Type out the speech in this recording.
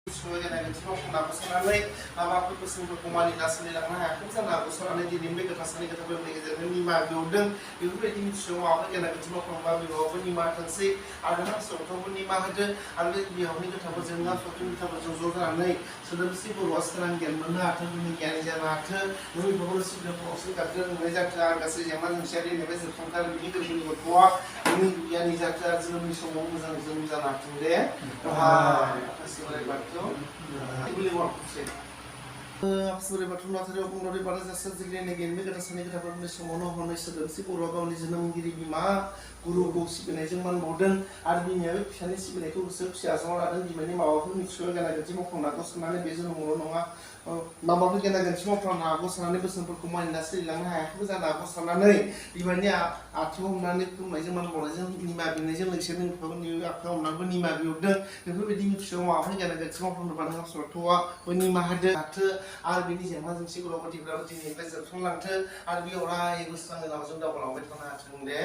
Sebagai semua pendapat senanai apa pun pesenfोरखौ मानिना सोलिलांनो हायाखै जानो हागौ सानानै दिनै बे गोथार खोथाफोरनि गेजेरजों निमाहा बिहरदों बेफोरबायदि मिथिनायाव माबाफोर गेना गोरोन्थि मावफ्लांबा बेयावबो निमाहा थोंसै आरो हास्थायथावबो निमाहा होदो आरो बे बिहावनि खोथाफोरजों हास्थायथावनि खोथाफोरजों ज' जानानै सोदोमस्रि बर'आ सोरां गियान मोननो हाथों दिनै गियानि जानो हाथों नों बेफोरखौ सिबिनायफोरावसो गाबज्रिनो नुनाय जाथों आरो गासै जेंना जेंसिया दिनैनिफ्राय जोबखांथार बिनि गोरबोनि गथ'आ दिनै गियानि जाथों आरो जोनोमनि समाव मोजां जोनोम जानो हाथों दे गासैबो बाथौ Absolutely, but from not only but as a again, we got a snake of Miss Mono, Mr. Siguro, is an Giri Guru goes in a modern, Albania, Chinese Sibineco, Search, or other many of whom sure that I get Timo from Nagos, Nana Basin Moronga, Mama again against Timo from Nagos, and Nibus and Pokuma industry, Langa, who's an Agos Sanane, Ivania, at home, Nanic, Mazaman, Imagination, like sending from New York, Nima, you've done, the very show up again against Timo from the Banas or Toa, when you had आरो बिनि जेंनाजों सिगुलावथिफोराबो दिनैनिफ्राय जोबस्रांलांथों आरो बे अराय बोसोरांनो नावजों दावगालांबाय थानो हाथों दे